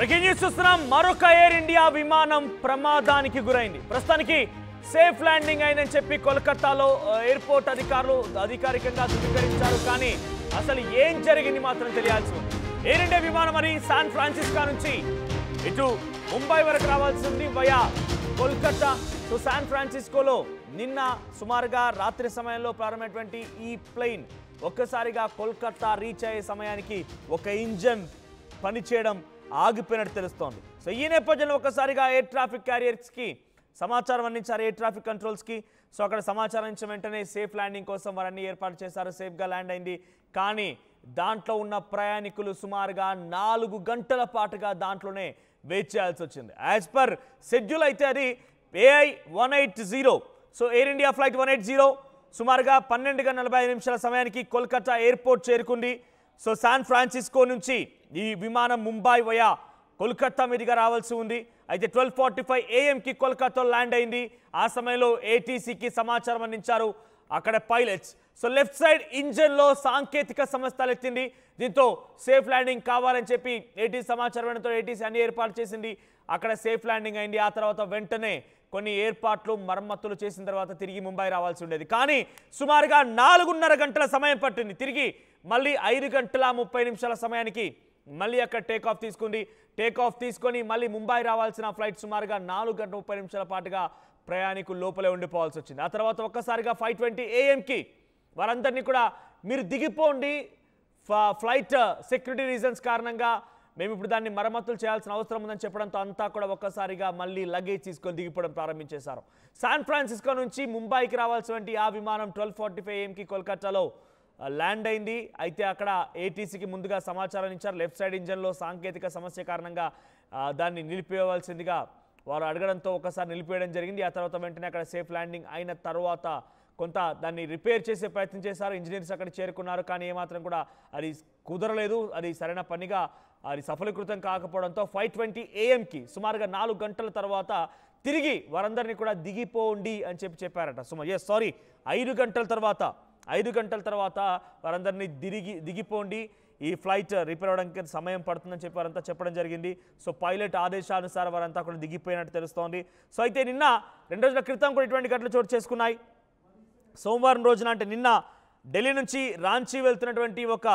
Breaking news చూస్తున్నాం. మరొక air India విమానం ప్రమాదానికి గురైంది. ప్రస్తుతానికి సేఫ్ ల్యాండింగ్ అయిందని చెప్పి కోల్కతాలో ఎయిర్పోర్ట్ అధికారులు అధికారికంగా ధృవీకరించారు. కానీ అసలు ఏం జరిగింది మాత్రం తెలియాల్సి ఉంది. ఎయిర్ ఇండియా విమానం మరి శాన్ ఫ్రాన్సిస్కో నుంచి ఇటు ముంబై వరకు రావాల్సింది వయా కోల్కతా. సో శాన్ ఫ్రాన్సిస్కోలో నిన్న సుమారుగా రాత్రి సమయంలో ప్రారంభమైనటువంటి ఈ ప్లేన్ ఒక్కసారిగా కోల్కతా రీచ్ అయ్యే సమయానికి ఒక ఇంజన్ పనిచేయడం ఆగిపోయినట్టు తెలుస్తోంది. సో ఈ నేపథ్యంలో ఒక్కసారిగా ఎయిర్ ట్రాఫిక్ క్యారియర్స్కి సమాచారం అందించారు, ఎయిర్ ట్రాఫిక్ కంట్రోల్స్కి. సో అక్కడ సమాచారం ఇచ్చిన వెంటనే సేఫ్ ల్యాండింగ్ కోసం వారన్నీ ఏర్పాటు చేశారు. సేఫ్గా ల్యాండ్ అయింది. కానీ దాంట్లో ఉన్న ప్రయాణికులు సుమారుగా 4 గంటల పాటుగా దాంట్లోనే వెయిట్ చేయాల్సి వచ్చింది. యాజ్ పర్ షెడ్యూల్ అయితే అది AI 180. So air India flight 180 సుమారుగా 12:45 సమయానికి కోల్కతా ఎయిర్పోర్ట్ చేరుకుంది. సో శాన్ ఫ్రాన్సిస్కో నుంచి ఈ విమానం ముంబై వయా కోల్కతా మీదుగా రావాల్సి ఉంది. అయితే 12:45 AM కోల్కతాలో ల్యాండ్ అయింది. ఆ సమయంలో ATCకి సమాచారం అందించారు అక్కడ పైలట్స్. సో లెఫ్ట్ సైడ్ ఇంజన్లో సాంకేతిక సమస్య తలెత్తింది. దీంతో సేఫ్ ల్యాండింగ్ కావాలని చెప్పి ATC సమాచారం ఇవ్వడంతో ATC అన్ని ఏర్పాటు చేసింది. అక్కడ సేఫ్ ల్యాండింగ్ అయింది. ఆ తర్వాత వెంటనే కొన్ని ఏర్పాట్లు మరమ్మతులు చేసిన తర్వాత తిరిగి ముంబై రావాల్సి ఉండేది. కానీ సుమారుగా 4:30 గంటల సమయం పట్టింది. తిరిగి మళ్ళీ 5:30 సమయానికి మళ్ళీ అక్కడ టేక్ ఆఫ్ తీసుకుంది. టేక్ ఆఫ్ తీసుకొని మళ్ళీ ముంబై రావాల్సిన ఫ్లైట్ సుమారుగా 4:30 పాటుగా ప్రయాణికులు లోపలే ఉండిపోవాల్సి వచ్చింది. ఆ తర్వాత ఒక్కసారిగా 5:20 AM వారందరినీ కూడా మీరు దిగిపోండి, ఫ్లైట్ సెక్యూరిటీ రీజన్స్ కారణంగా మేము ఇప్పుడు దాన్ని మరమ్మతులు చేయాల్సిన అవసరం ఉందని చెప్పడంతో అంతా కూడా ఒక్కసారిగా మళ్ళీ లగేజ్ తీసుకొని దిగిపోవడం ప్రారంభించేశారు. శాన్ ఫ్రాన్సిస్కో నుంచి ముంబైకి రావాల్సినటువంటి ఆ విమానం 12:45 AM కోల్కతాలో ల్యాండ్ అయింది. అయితే అక్కడ ATCకి ముందుగా సమాచారం ఇచ్చారు. లెఫ్ట్ సైడ్ ఇంజన్లో సాంకేతిక సమస్య కారణంగా దాన్ని నిలిపివేయవలసిందిగా వారు అడగడంతో ఒకసారి నిలిపేయడం జరిగింది. ఆ తర్వాత వెంటనే అక్కడ సేఫ్ ల్యాండింగ్ అయిన తర్వాత కొంత దాన్ని రిపేర్ చేసే ప్రయత్నం చేశారు. ఇంజనీర్స్ అక్కడ చేరుకున్నారు. కానీ ఏమాత్రం కూడా అది కుదరలేదు. అది సరైన పనిగా అది సఫలీకృతం కాకపోవడంతో 5:20 AM సుమారుగా 4 గంటల తర్వాత తిరిగి వారందరినీ కూడా దిగిపోండి అని చెప్పారట. 5 గంటల తర్వాత వారందరినీ దిగిపోండి, ఈ ఫ్లైట్ రిపేర్ అవ్వడానికి సమయం పడుతుందని చెప్పి వారంతా చెప్పడం జరిగింది. సో పైలట్ ఆదేశానుసారం వారంతా కూడా దిగిపోయినట్టు తెలుస్తోంది. సో అయితే నిన్న 2 రోజుల క్రితం కూడా ఇటువంటి ఘటనలు చోటు చేసుకున్నాయి. సోమవారం రోజున అంటే నిన్న ఢిల్లీ నుంచి రాంచీ వెళ్తున్నటువంటి ఒక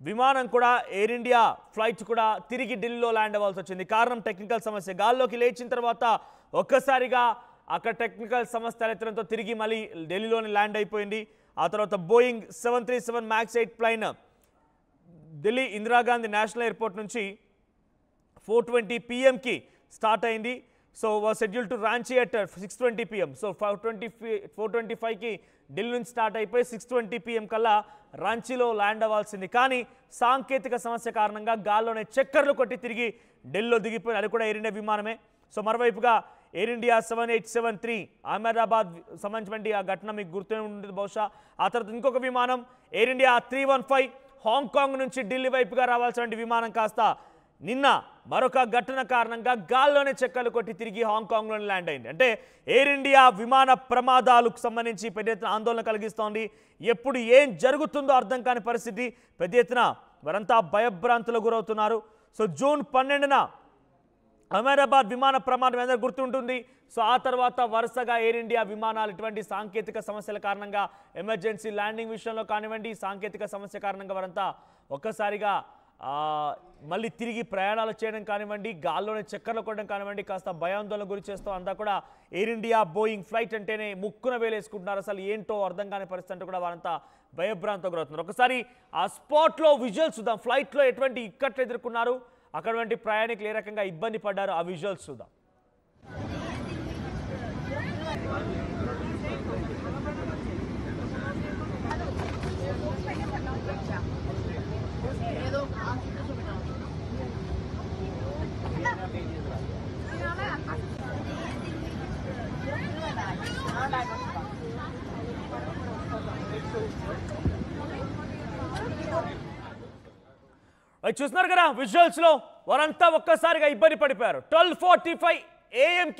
విమానం కూడా ఎయిర్ ఇండియా ఫ్లైట్ కూడా తిరిగి ఢిల్లీలో ల్యాండ్ అవ్వాల్సి వచ్చింది. కారణం టెక్నికల్ సమస్య. గాల్లోకి లేచిన తర్వాత ఒక్కసారిగా అక్కడ టెక్నికల్ సమస్య తలెత్తడంతో తిరిగి మళ్ళీ ఢిల్లీలోని ల్యాండ్ అయిపోయింది. ఆ తర్వాత Boeing 737 MAX 8 ఫ్లైన్ Delhi Indira Gandhi national airport నుంచి 4:20 PM స్టార్ట్ అయింది. So schedule to Ranchi at 6:20 PM. So 4:25 Delhi నుంచి స్టార్ట్ అయిపోయి 6:20 PM కల్లా రాంచీలో ల్యాండ్ అవ్వాల్సింది. కానీ సాంకేతిక సమస్య కారణంగా గాల్లోనే చక్కర్లు కొట్టి తిరిగి ఢిల్లీలో దిగిపోయింది. అది కూడా ఎయిర్ ఇండియా విమానమే. సో మరోవైపుగా ఎయిర్ ఇండియా 7873 అహ్మదాబాద్ సంబంధించినటువంటి ఆ ఘటన మీకు గుర్తు ఉంటుంది బహుశా. ఆ తర్వాత ఇంకొక విమానం ఎయిర్ ఇండియా 315 హాంకాంగ్ నుంచి ఢిల్లీ వైపుగా రావాల్సిన విమానం కాస్త నిన్న మరొక ఘటన కారణంగా గాల్లోనే చెక్కలు కొట్టి తిరిగి హాంకాంగ్లోనే ల్యాండ్ అయింది. అంటే ఎయిర్ ఇండియా విమాన ప్రమాదాలకు సంబంధించి పెద్ద ఎత్తున ఆందోళన కలిగిస్తోంది. ఎప్పుడు ఏం జరుగుతుందో అర్థం కాని పరిస్థితి. పెద్ద ఎత్తున వారంతా భయభ్రాంతులకు గురవుతున్నారు. సో జూన్ 12న అహ్మదాబాద్ విమాన ప్రమాదం ఏదైనా గుర్తుంటుంది. సో ఆ తర్వాత వరుసగా ఎయిర్ ఇండియా విమానాలు ఇటువంటి సాంకేతిక సమస్యల కారణంగా ఎమర్జెన్సీ ల్యాండింగ్ విషయంలో కానివ్వండి, సాంకేతిక సమస్య కారణంగా వారంతా ఒక్కసారిగా మళ్ళీ తిరిగి ప్రయాణాలు చేయడం కానివ్వండి, గాల్లోనే చక్కర్లు కొట్టడం కానివ్వండి, కాస్త భయాందోళన గురి చేస్తూ అంతా కూడా ఎయిర్ ఇండియా బోయింగ్ ఫ్లైట్ అంటేనే ముక్కున వేలేసుకుంటున్నారు. అసలు ఏంటో అర్థం కాని పరిస్థితి అంటే కూడా వారంతా భయభ్రాంతం గురవుతున్నారు. ఒకసారి ఆ స్పాట్లో విజువల్స్ చూద్దాం. ఫ్లైట్లో ఎటువంటి ఇక్కట్లు ఎదుర్కొన్నారు, అక్కడ ప్రయాణికులు ఏ రకంగా ఇబ్బంది పడ్డారు, ఆ విజువల్స్ చూద్దాం. చూస్తున్నారు కదా విజువల్స్ లో వారంతా ఒక్కసారిగా ఇబ్బంది పడిపోయారు. 12:45 AM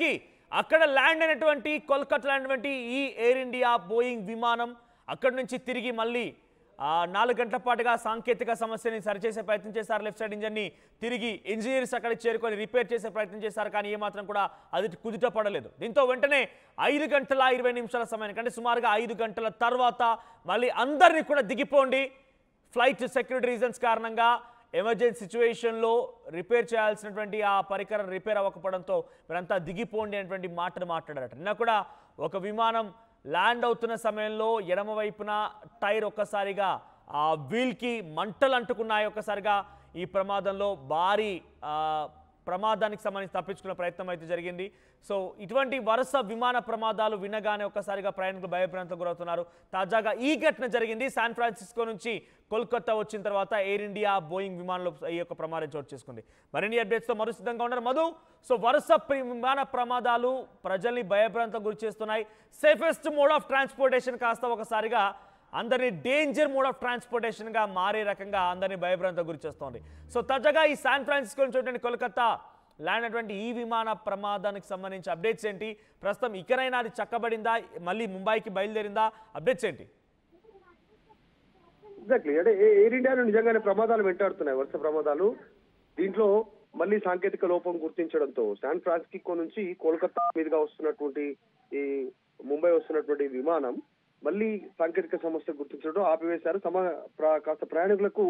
అక్కడ ల్యాండ్ అయినటువంటి కోల్కతా ల్యాండ్ అయినటువంటి ఈ ఎయిర్ ఇండియా బోయింగ్ విమానం అక్కడ నుంచి తిరిగి మళ్ళీ 4 గంటల పాటుగా సాంకేతిక సమస్యని సరిచేసే ప్రయత్నం చేశారు. లెఫ్ట్ సైడ్ ఇంజన్ని తిరిగి ఇంజనీర్స్ అక్కడికి చేరుకొని రిపేర్ చేసే ప్రయత్నం చేశారు. కానీ ఏమాత్రం కూడా అది కుదుట పడలేదు. దీంతో వెంటనే 5 గంటల 20 నిమిషాల సమయానికి అంటే సుమారుగా 5 గంటల తర్వాత మళ్ళీ అందరినీ కూడా దిగిపోండి, ఫ్లైట్ సెక్యూరిటీ రీజన్స్ కారణంగా ఎమర్జెన్సీ సిచ్యువేషన్లో రిపేర్ చేయాల్సినటువంటి ఆ పరికరం రిపేర్ అవ్వకపోవడంతో మీరంతా దిగిపోండి అనేటువంటి మాటలు మాట్లాడారట. నిన్న కూడా ఒక విమానం ల్యాండ్ అవుతున్న సమయంలో ఎడమ వైపున టైర్ ఒక్కసారిగా ఆ వీల్కి మంటలు అంటుకున్నాయి. ఒక్కసారిగా ఈ ప్రమాదంలో భారీ ప్రమాదానికి సంబంధించి తప్పించుకునే ప్రయత్నం అయితే జరిగింది. సో ఇటువంటి వరుస విమాన ప్రమాదాలు వినగానే ఒక్కసారిగా ప్రయాణికులు భయభ్రాంతులకు గురవుతున్నారు. తాజాగా ఈ ఘటన జరిగింది శాన్ ఫ్రాన్సిస్కో నుంచి కోల్కతా వచ్చిన తర్వాత ఎయిర్ ఇండియా బోయింగ్ విమానంలో ఈ యొక్క ప్రమాదం చోటు చేసుకుంది. మరిన్ని అప్డేట్స్తో మరో సిద్ధంగా ఉన్నారు మధు. సో వరుస విమాన ప్రమాదాలు ప్రజల్ని భయభ్రాంతులకు గురి చేస్తున్నాయి. సేఫెస్ట్ మోడ్ ఆఫ్ ట్రాన్స్పోర్టేషన్ కాస్త ఒకసారిగా అందరినీ డేంజర్ మోడ్ ఆఫ్ ట్రాన్స్పోర్టేషన్గా మారే రకంగా అందరినీ భయభ్రాంతులకు గురి చేస్తోంది. సో తాజాగా ఈ శాన్ ఫ్రాన్సిస్కో నుంచి కోల్కతా ల్యాండ్ అయినటువంటి ఈ విమాన ప్రమాదానికి సంబంధించి అప్డేట్స్ ఏంటి? ప్రస్తుతం ఇకనైనా అది చక్కబడిందా, మళ్ళీ ముంబైకి బయలుదేరిందా? అప్డేట్స్ ఏంటి? ఎగ్జాక్ట్లీ, అంటే ఎయిర్ ఇండియాలో నిజంగానే ప్రమాదాలు వెంటాడుతున్నాయి, వరుస ప్రమాదాలు. దీంట్లో మళ్ళీ సాంకేతిక లోపం గుర్తించడంతో శాన్ ఫ్రాన్సిస్కో నుంచి కోల్కతా మీదుగా వస్తున్నటువంటి ఈ ముంబై వస్తున్నటువంటి విమానం మళ్ళీ సాంకేతిక సమస్య గుర్తించడం ఆపివేశారు. కాస్త ప్రయాణికులకు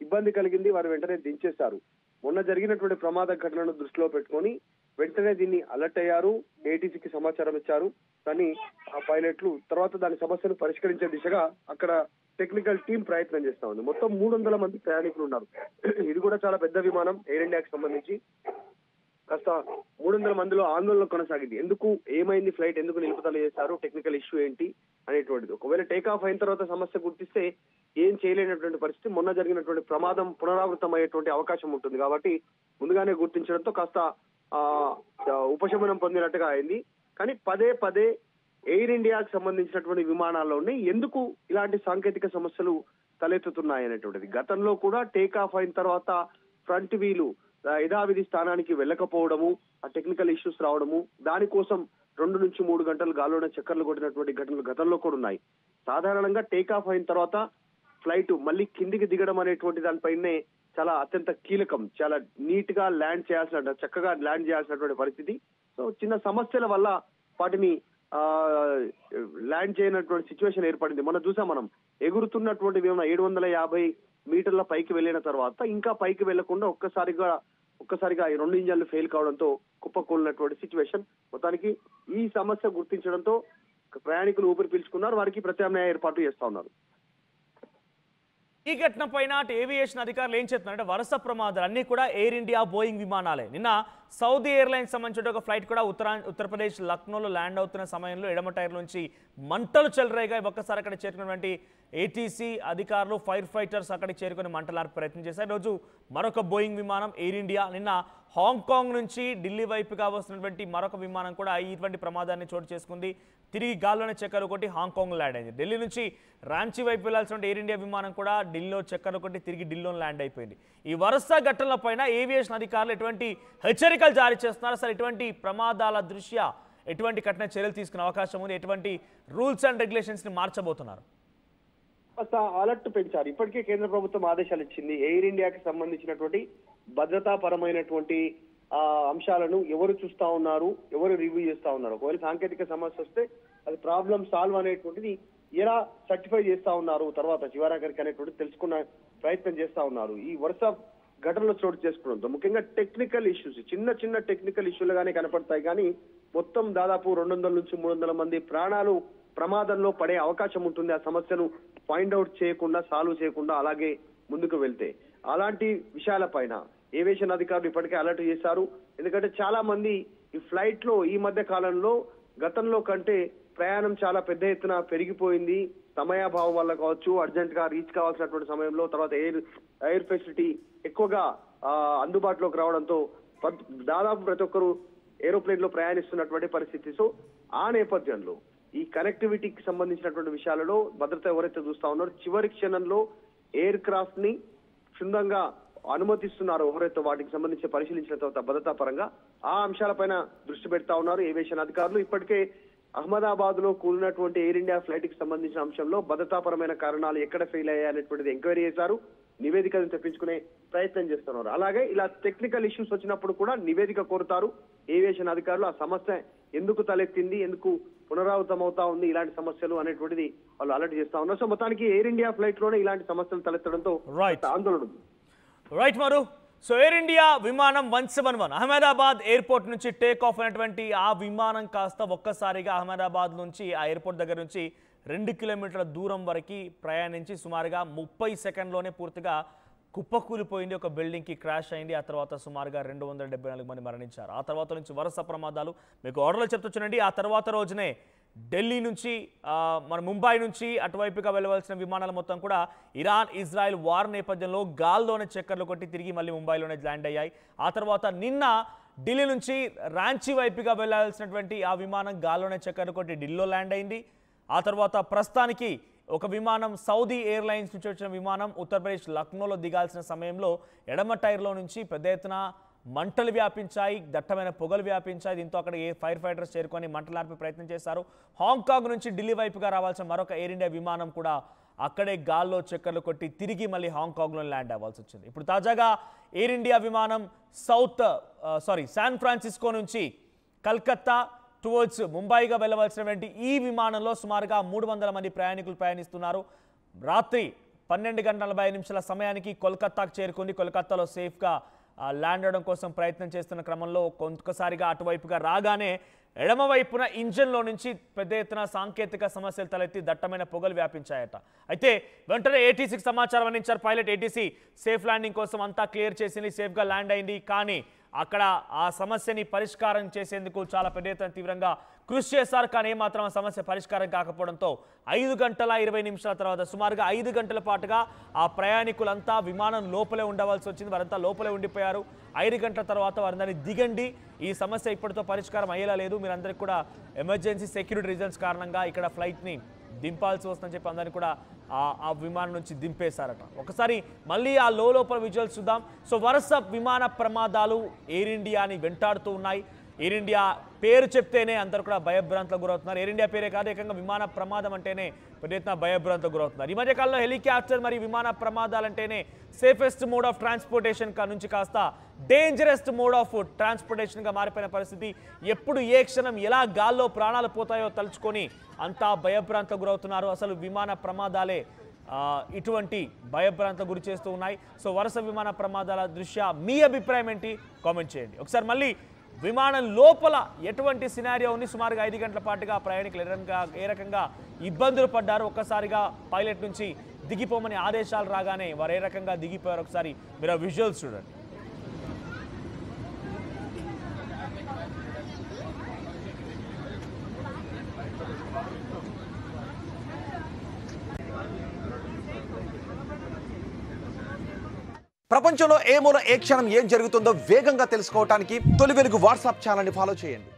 ఇబ్బంది కలిగింది, వారు వెంటనే దించేశారు. మొన్న జరిగినటువంటి ప్రమాద ఘటనను దృష్టిలో పెట్టుకొని వెంటనే దీన్ని అలర్ట్ అయ్యారు, ఏటీసీకి సమాచారం ఇచ్చారు. కానీ ఆ పైలట్లు తర్వాత దాని సమస్యను పరిష్కరించే దిశగా అక్కడ టెక్నికల్ టీం ప్రయత్నం చేస్తా ఉంది. మొత్తం 300 మంది ప్రయాణికులు ఉన్నారు. ఇది కూడా చాలా పెద్ద విమానం ఎయిర్ ఇండియాకి సంబంధించి. కాస్త 300 మందిలో ఆందోళన కొనసాగింది. ఎందుకు, ఏమైంది, ఫ్లైట్ ఎందుకు నిలుపుదల చేశారు, టెక్నికల్ ఇష్యూ ఏంటి అనేటువంటిది. ఒకవేళ టేక్ ఆఫ్ అయిన తర్వాత సమస్య గుర్తిస్తే ఏం చేయలేనటువంటి పరిస్థితి. మొన్న జరిగినటువంటి ప్రమాదం పునరావృతం అయ్యేటువంటి అవకాశం ఉంటుంది కాబట్టి ముందుగానే గుర్తించడంతో కాస్త ఉపశమనం పొందినట్టుగా అయింది. కానీ పదే పదే ఎయిర్ ఇండియాకి సంబంధించినటువంటి విమానాల్లోనే ఎందుకు ఇలాంటి సాంకేతిక సమస్యలు తలెత్తుతున్నాయి అనేటువంటిది. గతంలో కూడా టేక్ ఆఫ్ అయిన తర్వాత ఫ్రంట్ వీలు యథావిధి స్థానానికి వెళ్ళకపోవడము, ఆ టెక్నికల్ ఇష్యూస్ రావడము, దానికోసం 2 నుంచి 3 గంటలు గాల్లోనే చక్కర్లు కొట్టినటువంటి ఘటనలు గతంలో కూడా ఉన్నాయి. సాధారణంగా టేక్ ఆఫ్ అయిన తర్వాత ఫ్లైట్ మళ్ళీ కిందికి దిగడం అనేటువంటి దానిపైనే చాలా అత్యంత కీలకం. చాలా నీట్ గా ల్యాండ్ చేయాల్సిన, చక్కగా ల్యాండ్ చేయాల్సినటువంటి పరిస్థితి. సో చిన్న సమస్యల వల్ల వాటిని ల్యాండ్ చేయనటువంటి సిచ్యువేషన్ ఏర్పడింది. మనం చూసాం, మనం ఎగురుతున్నటువంటి 750 మీటర్ల పైకి వెళ్ళిన తర్వాత ఇంకా పైకి వెళ్లకుండా ఒక్కసారిగా ఈ 2 ఇంజన్లు ఫెయిల్ కావడంతో కుప్పకూలినటువంటి సిచ్యువేషన్. మొత్తానికి ఈ సమస్య గుర్తించడంతో ప్రయాణికులు ఊపిరి పీల్చుకున్నారు, వారికి ప్రత్యామ్నాయ ఏర్పాట్లు చేస్తా ఉన్నారు. ఈ ఘటన పైన ఏవియేషన్ అధికారులు ఏం చెప్తున్నారంటే వరుస ప్రమాదాలు అన్ని కూడా ఎయిర్ ఇండియా బోయింగ్ విమానాలే. నిన్న సౌదీ ఎయిర్లైన్స్ సంబంధించిన ఒక ఫ్లైట్ కూడా ఉత్తరప్రదేశ్ లక్నోలో ల్యాండ్ అవుతున్న సమయంలో ఎడమ టైర్ నుంచి మంటలు చెలరేగా ఒక్కసారి అక్కడ చేరుకున్నటువంటి ఏటీసీ అధికారులు, ఫైర్ ఫైటర్స్ అక్కడికి చేరుకుని మంటలార్పే ప్రయత్నం చేశారు. ఈరోజు మరొక బోయింగ్ విమానం ఎయిర్ ఇండియా నిన్న హాంకాంగ్ నుంచి ఢిల్లీ వైపుగా వస్తున్నటువంటి మరొక విమానం కూడా ఇటువంటి ప్రమాదాన్ని చోటు చేసుకుంది. తిరిగి గాల్లోనే చక్కర్లు కొట్టి హాంకాంగ్ ల్యాండ్ అయింది. ఢిల్లీ నుంచి రాంచీ వైపు వెళ్లాల్సిన ఎయిర్ ఇండియా విమానం కూడా ఢిల్లీలో చక్కర్లు కొట్టి తిరిగి ఢిల్లీలో ల్యాండ్ అయిపోయింది. ఈ వరుస ఘటనలపైన ఏవియేషన్ అధికారులు ఎటువంటి హెచ్చరికలు జారీ చేస్తున్నారు? అసలు ఎటువంటి ప్రమాదాల దృష్ట్యా ఎటువంటి కఠిన చర్యలు తీసుకునే అవకాశం ఉంది? ఎటువంటి రూల్స్ అండ్ రెగ్యులేషన్స్ ని మార్చబోతున్నారు? అలర్ట్ పెంచారు. ఇప్పటికే కేంద్ర ప్రభుత్వం ఆదేశాలు ఇచ్చింది. ఎయిర్ ఇండియాకి సంబంధించినటువంటి భద్రతాపరమైనటువంటి అంశాలను ఎవరు చూస్తా ఉన్నారు, ఎవరు రివ్యూ చేస్తా ఉన్నారు, ఒకవేళ సాంకేతిక సమస్య వస్తే అది ప్రాబ్లం సాల్వ్ అనేటువంటిది ఎలా సర్టిఫై చేస్తా ఉన్నారు, తర్వాత చివరాఖరికి అనేటువంటిది తెలుసుకున్న ప్రయత్నం చేస్తా ఉన్నారు. ఈ వరుస ఘటనలు చోటు చేసుకోవడంతో ముఖ్యంగా టెక్నికల్ ఇష్యూస్, చిన్న టెక్నికల్ ఇష్యూలుగానే కనపడతాయి. కానీ మొత్తం దాదాపు 200 నుంచి 300 మంది ప్రాణాలు ప్రమాదంలో పడే అవకాశం ఉంటుంది. ఆ సమస్యను ఫైండ్ అవుట్ చేయకుండా, సాల్వ్ చేయకుండా అలాగే ముందుకు వెళ్తే. అలాంటి విషయాలపైన ఏవియేషన్ అధికారులు ఇప్పటికే అలర్ట్ చేశారు. ఎందుకంటే చాలా మంది ఈ ఫ్లైట్ లో ఈ మధ్య కాలంలో గతంలో కంటే ప్రయాణం చాలా పెద్ద ఎత్తున పెరిగిపోయింది. సమయాభావం వల్ల కావచ్చు, అర్జెంట్ గా రీచ్ కావాల్సినటువంటి సమయంలో, తర్వాత ఎయిర్ ఫెసిలిటీ ఎక్కువగా అందుబాటులోకి రావడంతో దాదాపు ప్రతి ఒక్కరు ఏరోప్లేన్ లో ప్రయాణిస్తున్నటువంటి పరిస్థితి. సో ఆ నేపథ్యంలో ఈ కనెక్టివిటీకి సంబంధించినటువంటి విషయాలలో భద్రత ఎవరైతే చూస్తా ఉన్నారో, చివరి క్షణంలో ఎయిర్ క్రాఫ్ట్ ని క్షుణ్ణంగా అనుమతిస్తున్నారు ఎవరైతే, వాటికి సంబంధించి పరిశీలించిన తర్వాత భద్రతా పరంగా ఆ అంశాలపైన దృష్టి పెడతా ఉన్నారు ఏవియేషన్ అధికారులు. ఇప్పటికే అహ్మదాబాద్ లో కూలినటువంటి ఎయిర్ ఇండియా ఫ్లైట్ కి సంబంధించిన అంశంలో భద్రతాపరమైన కారణాలు ఎక్కడ ఫెయిల్ అయ్యాయనేటువంటిది ఎంక్వైరీ చేశారు. నివేదికను తెప్పించుకునే ప్రయత్నం చేస్తున్నారు. అలాగే ఇలా టెక్నికల్ ఇష్యూస్ వచ్చినప్పుడు కూడా నివేదిక కోరుతారు ఏవియేషన్ అధికారులు. ఆ సమస్య ఎందుకు తలెత్తింది, ఎందుకు పునరావృతం అవుతా ఉంది ఇలాంటి సమస్యలు అనేటువంటిది వాళ్ళు అలర్ట్ చేస్తా ఉన్నారు. సో మొత్తానికి ఎయిర్ ఇండియా ఫ్లైట్ లోనే ఇలాంటి సమస్యలు తలెత్తడంతో ఆందోళన ఉంది. రైట్ మరు. సో ఎయిర్ ఇండియా విమానం 171 అహ్మదాబాద్ ఎయిర్పోర్ట్ నుంచి టేక్ ఆఫ్ అయినటువంటి ఆ విమానం కాస్త ఒక్కసారిగా అహ్మదాబాద్ నుంచి ఆ ఎయిర్పోర్ట్ దగ్గర నుంచి 2 కిలోమీటర్ల దూరం వరకు ప్రయాణించి సుమారుగా 30 సెకండ్లోనే పూర్తిగా కుప్పకూలిపోయింది. ఒక బిల్డింగ్కి క్రాష్ అయింది. ఆ తర్వాత సుమారుగా 274 మంది మరణించారు. ఆ తర్వాత నుంచి వరుస ప్రమాదాలు మీకు ఆర్డర్లో చెప్తూ చూడండి. ఆ తర్వాత రోజునే ఢిల్లీ నుంచి మన ముంబై నుంచి అటువైపుగా వెళ్ళవలసిన విమానాలు మొత్తం కూడా ఇరాన్ ఇజ్రాయెల్ వార్ నేపథ్యంలో గాల్లోనే చక్కర్లు కొట్టి తిరిగి మళ్ళీ ముంబైలోనే ల్యాండ్ అయ్యాయి. ఆ తర్వాత నిన్న ఢిల్లీ నుంచి రాంచీ వైపుగా వెళ్ళాల్సినటువంటి ఆ విమానం గాల్లోనే చక్కర్లు కొట్టి ఢిల్లీలో ల్యాండ్ అయింది. ఆ తర్వాత ప్రస్తుతానికి ఒక విమానం సౌదీ ఎయిర్లైన్స్ నుంచి వచ్చిన విమానం ఉత్తరప్రదేశ్ లక్నోలో దిగాల్సిన సమయంలో ఎడమ టైర్లో నుంచి పెద్ద ఎత్తున మంటలు వ్యాపించాయి, దట్టమైన పొగలు వ్యాపించాయి. దీంతో అక్కడ ఫైర్ ఫైటర్స్ చేరుకొని మంటలు ఆర్పే ప్రయత్నం చేశారు. హాంకాంగ్ నుంచి ఢిల్లీ వైపుగా రావాల్సిన మరొక ఎయిర్ ఇండియా విమానం కూడా అక్కడే గాల్లో చక్కర్లు కొట్టి తిరిగి మళ్ళీ హాంకాంగ్లో ల్యాండ్ అవ్వాల్సి వచ్చింది. ఇప్పుడు తాజాగా ఎయిర్ ఇండియా విమానం శాన్ ఫ్రాన్సిస్కో నుంచి కల్కత్తా టువర్డ్స్ ముంబైగా వెళ్ళవలసినటువంటి ఈ విమానంలో సుమారుగా 300 మంది ప్రయాణికులు ప్రయాణిస్తున్నారు. రాత్రి 12:40 సమయానికి కోల్కతాకు చేరుకుంది. కోల్కతాలో సేఫ్గా ల్యాండ్ అవడం కోసం ప్రయత్నం చేస్తున్న క్రమంలో కొంతసారిగా అటువైపుగా రాగానే ఎడమవైపున ఇంజన్లో నుంచి పెద్ద ఎత్తున సాంకేతిక సమస్యలు తలెత్తి దట్టమైన పొగలు వ్యాపించాయట. అయితే వెంటనే ఏటీసీకి సమాచారం అందించారు పైలట్. ఏటీసీ సేఫ్ ల్యాండింగ్ కోసం అంతా క్లియర్ చేసింది, సేఫ్గా ల్యాండ్ అయింది. కానీ అక్కడ ఆ సమస్యని పరిష్కారం చేసేందుకు చాలా పెద్ద ఎత్తున తీవ్రంగా కృషి చేశారు. కానీ ఏమాత్రం ఆ సమస్య పరిష్కారం కాకపోవడంతో 5:20 తర్వాత సుమారుగా 5 గంటల పాటుగా ఆ ప్రయాణికులంతా విమానం లోపలే ఉండవలసి వచ్చింది. వారంతా లోపలే ఉండిపోయారు. 5 గంటల తర్వాత వారందరినీ దిగండి, ఈ సమస్య ఇప్పటితో పరిష్కారం అయ్యేలా లేదు, మీరందరికీ కూడా ఎమర్జెన్సీ సెక్యూరిటీ రీజన్స్ కారణంగా ఇక్కడ ఫ్లైట్ని దింపాల్సి వస్తుందని చెప్పి అందరినీ కూడా ఆ విమానం నుంచి దింపేశారట. ఒకసారి మళ్ళీ ఆ లోపల విజువల్స్ చూద్దాం. సో వరుస విమాన ప్రమాదాలు ఎయిర్ ఇండియాని వెంటాడుతూ ఉన్నాయి. ఎయిర్ ఇండియా పేరు చెప్తేనే అందరూ కూడా భయభ్రాంతులకు గురవుతున్నారు. ఎయిర్ ఇండియా పేరే కాదు, ఏకంగా విమాన ప్రమాదం అంటేనే పెద్ద ఎత్తున భయభ్రాంతులకు గురవుతున్నారు. ఈ మధ్యకాలంలో హెలికాప్టర్ మరియు విమాన ప్రమాదాలంటేనే సేఫెస్ట్ మోడ్ ఆఫ్ ట్రాన్స్పోర్టేషన్ నుంచి కాస్త డేంజరస్ మోడ్ ఆఫ్ ట్రాన్స్పోర్టేషన్గా మారిపోయిన పరిస్థితి. ఎప్పుడు ఏ క్షణం ఎలా గాల్లో ప్రాణాలు పోతాయో తలుచుకొని అంతా భయభ్రాంతులకు గురవుతున్నారు. అసలు విమాన ప్రమాదాలే ఇటువంటి భయభ్రాంతులకు గురి చేస్తూ ఉన్నాయి. సో వరుస విమాన ప్రమాదాల దృష్ట్యా మీ అభిప్రాయం ఏంటి కామెంట్ చేయండి. ఒకసారి మళ్ళీ విమానం లోపల ఎటువంటి సినారియో ఉంది, సుమారుగా 5 గంటల పాటుగా ప్రయాణికులు ఏ రకంగా ఇబ్బందులు పడ్డారు, ఒక్కసారిగా పైలట్ నుంచి దిగిపోమని ఆదేశాలు రాగానే వారు ఏ రకంగా దిగిపోయారు ఒకసారి మీరు ఆ విజువల్స్ చూడండి. ప్రపంచంలో ఏ మూల ఏ క్షణం ఏం జరుగుతుందో వేగంగా తెలుసుకోవడానికి తొలి వెలుగు వాట్సాప్ ఛానల్ని ఫాలో చేయండి.